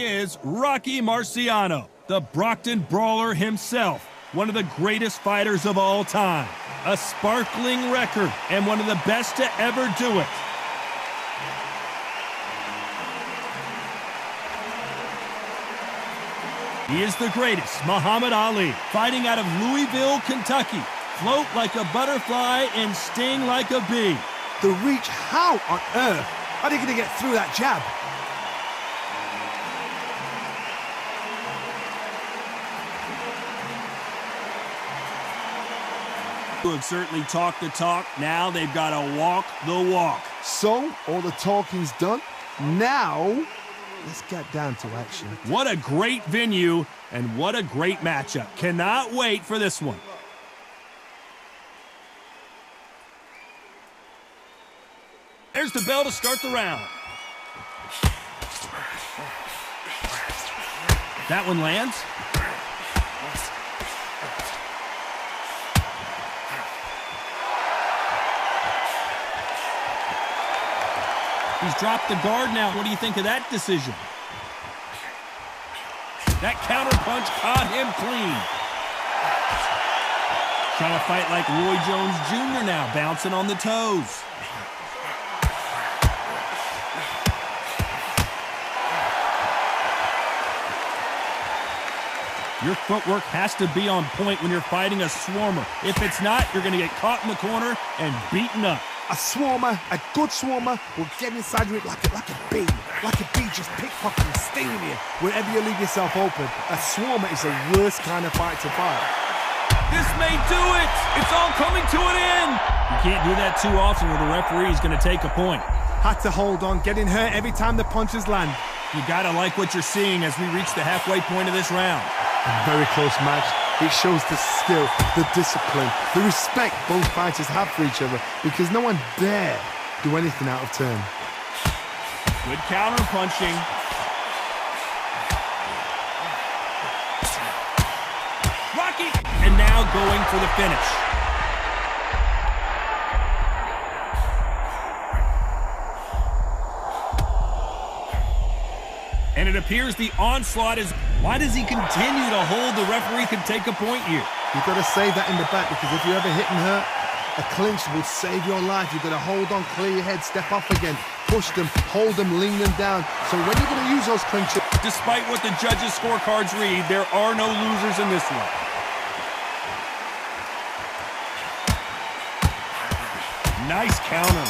is Rocky Marciano, the Brockton Brawler himself, one of the greatest fighters of all time. A sparkling record and one of the best to ever do it. He is the greatest, Muhammad Ali, fighting out of Louisville, Kentucky. Float like a butterfly and sting like a bee. The reach, how on earth are they going to get through that jab? Who have certainly talked the talk, now they've got to walk the walk. So, all the talking's done. Now, let's get down to action. What a great venue, and what a great matchup. Cannot wait for this one. There's the bell to start the round. That one lands. He's dropped the guard now. What do you think of that decision? That counter punch caught him clean. Trying to fight like Roy Jones Jr. now, bouncing on the toes. Your footwork has to be on point when you're fighting a swarmer. If it's not, you're going to get caught in the corner and beaten up. A swarmer, a good swarmer, will get inside you like a bee. Like a bee, just pickpocketing, stinging you wherever you leave yourself open. A swarmer is the worst kind of fight to fight. This may do it! It's all coming to an end! You can't do that too often or the referee is going to take a point. Had to hold on, getting hurt every time the punches land. You got to like what you're seeing as we reach the halfway point of this round. A very close match. It shows the skill, the discipline, the respect both fighters have for each other because no one dare do anything out of turn. Good counter punching. Rocky! And now going for the finish. And it appears the onslaught is... Why does he continue to hold? The referee can take a point here. You've got to save that in the back because if you're ever hitting her, a clinch will save your life. You've got to hold on, clear your head, step off again, push them, hold them, lean them down. So when you're going to use those clinches... Despite what the judges' scorecards read, there are no losers in this one. Nice counter.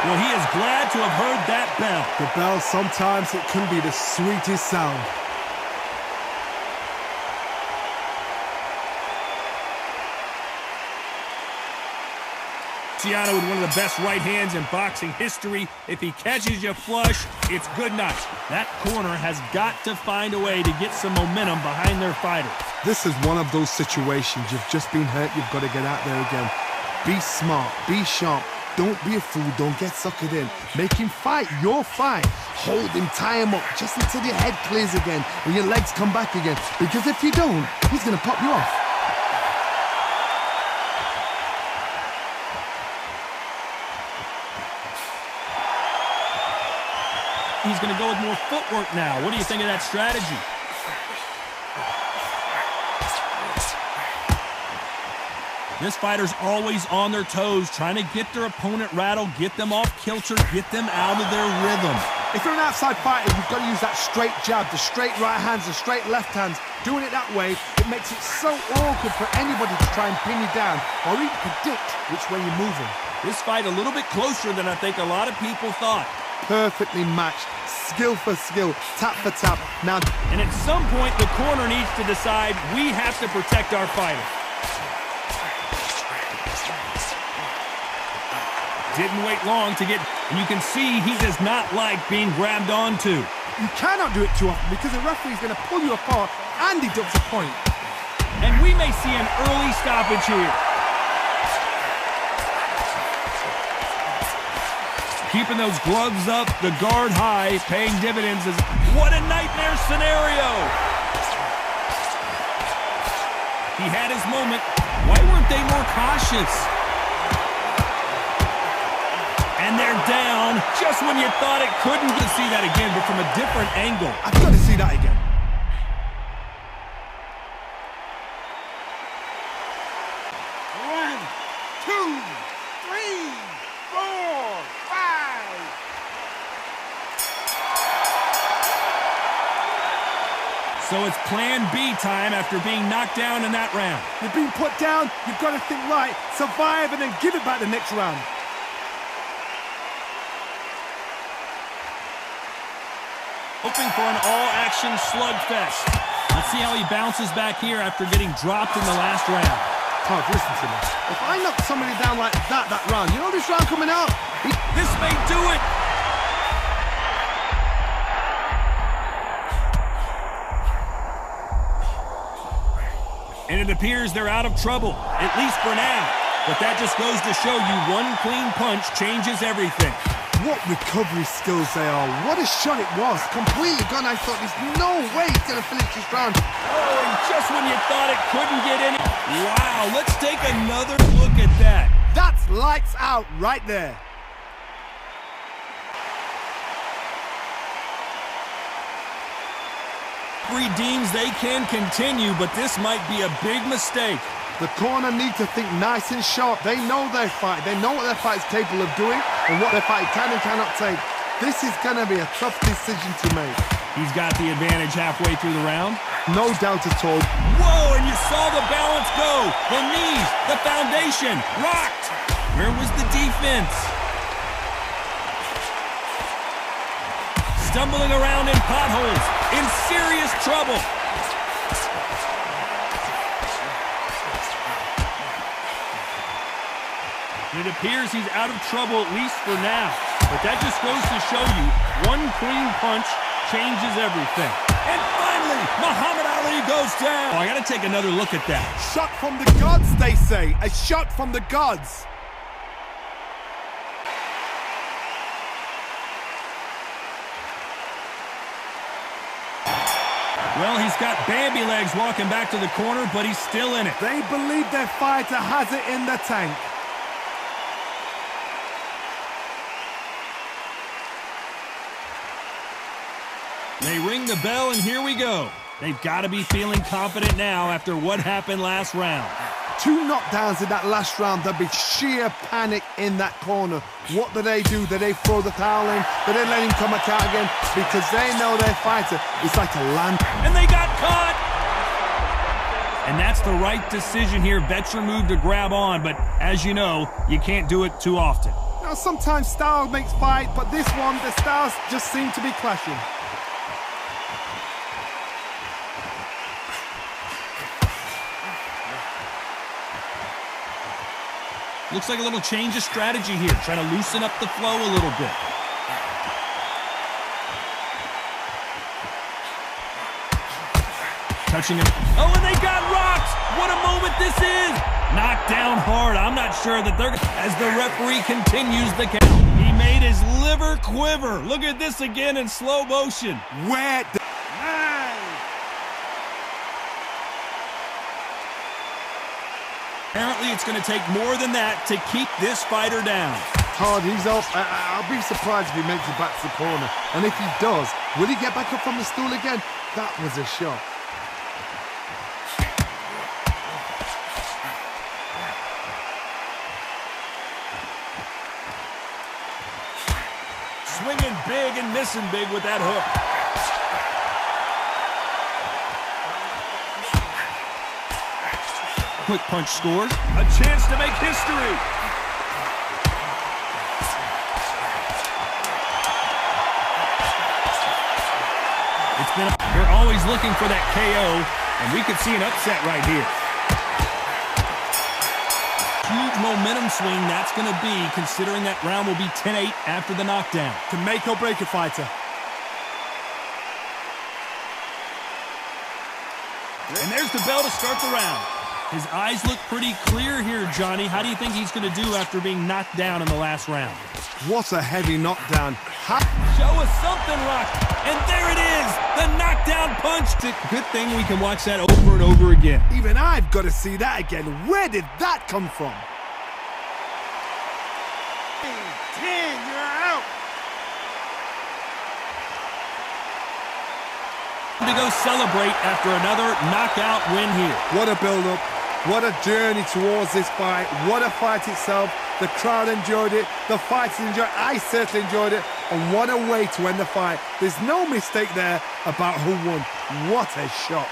Well, he is glad to have heard that bell. The bell, sometimes it can be the sweetest sound. Marciano with one of the best right hands in boxing history. If he catches you flush, it's good night. That corner has got to find a way to get some momentum behind their fighter. This is one of those situations. You've just been hurt. You've got to get out there again. Be smart. Be sharp. Don't be a fool. Don't get suckered in. Make him fight your fight. Hold him, tie him up, just until your head clears again and your legs come back again. Because if you don't, he's going to pop you off. He's going to go with more footwork now. What do you think of that strategy? This fighter's always on their toes, trying to get their opponent rattled, get them off kilter, get them out of their rhythm. If you're an outside fighter, you've got to use that straight jab, the straight right hands, the straight left hands. Doing it that way, it makes it so awkward for anybody to try and pin you down or even predict which way you're moving. This fight a little bit closer than I think a lot of people thought. Perfectly matched, skill for skill, tap for tap. Now, and at some point, the corner needs to decide we have to protect our fighter. Didn't wait long to get, and you can see he does not like being grabbed onto. You cannot do it too often because the referee's going to pull you apart and deduct a point. And we may see an early stoppage here. Keeping those gloves up, the guard high, paying dividends. What a nightmare scenario! He had his moment. Why weren't they more cautious? And they're down just when you thought it couldn't. You see that again, but from a different angle. I've got to see that again. One, two, three, four, five. So it's plan B time after being knocked down in that round. You've been put down, you've got to think right, survive, and then give it back the next round. Hoping for an all-action slugfest. Let's see how he bounces back here after getting dropped in the last round. Todd, listen to me. If I knock somebody down like that round, you know this round coming out? This may do it. And it appears they're out of trouble, at least for now. But that just goes to show you one clean punch changes everything. What recovery skills they are. What a shot it was. Completely gone. I thought there's no way he's going to finish this round. Oh, and just when you thought it couldn't get any. Wow, let's take another look at that. That's lights out right there. Deems they can continue, but this might be a big mistake. The corner need to think nice and sharp. They know their fight. They know what their fight is capable of doing and what their fight can and cannot take. This is going to be a tough decision to make. He's got the advantage halfway through the round. No doubt at all. Whoa, and you saw the balance go. The knees, the foundation, rocked. Where was the defense? Stumbling around in potholes, in serious trouble. It appears he's out of trouble, at least for now. But that just goes to show you, one clean punch changes everything. And finally, Muhammad Ali goes down. Oh, I got to take another look at that. Shot from the gods, they say. A shot from the gods. Well, he's got Bambi legs walking back to the corner, but he's still in it. They believe their fighter has it in the tank. They ring the bell, and here we go. They've got to be feeling confident now after what happened last round. 2 knockdowns in that last round. There'll be sheer panic in that corner. What do? Do they throw the towel in? Do they let him come back out again? Because they know their fighter is like a land. And they got caught! And that's the right decision here. Veteran move to grab on, but as you know, you can't do it too often. Now, sometimes style makes fight, but this one, the styles just seem to be clashing. Looks like a little change of strategy here, trying to loosen up the flow a little bit. Touching him. Oh, and they got rocked! What a moment this is! Knocked down hard. I'm not sure that they're... As the referee continues the count. He made his liver quiver. Look at this again in slow motion. Where the... Apparently, it's going to take more than that to keep this fighter down. Hard, he's up. I'll be surprised if he makes it back to the corner. And if he does, will he get back up from the stool again? That was a shot. Swinging big and missing big with that hook. Quick punch scores. A chance to make history. They're always looking for that KO, and we could see an upset right here. Huge momentum swing that's going to be, considering that round will be 10-8 after the knockdown. To make or break a fighter. And there's the bell to start the round. His eyes look pretty clear here, Johnny. How do you think he's going to do after being knocked down in the last round? What a heavy knockdown. Show us something, Rock. And there it is, the knockdown punch. Good thing we can watch that over and over again. Even I've got to see that again. Where did that come from? 10, you're out. To go celebrate after another knockout win here. What a build-up. What a journey towards this fight. What a fight itself. The crowd enjoyed it. The fighters enjoyed it. I certainly enjoyed it. And what a way to end the fight. There's no mistake there about who won. What a shot.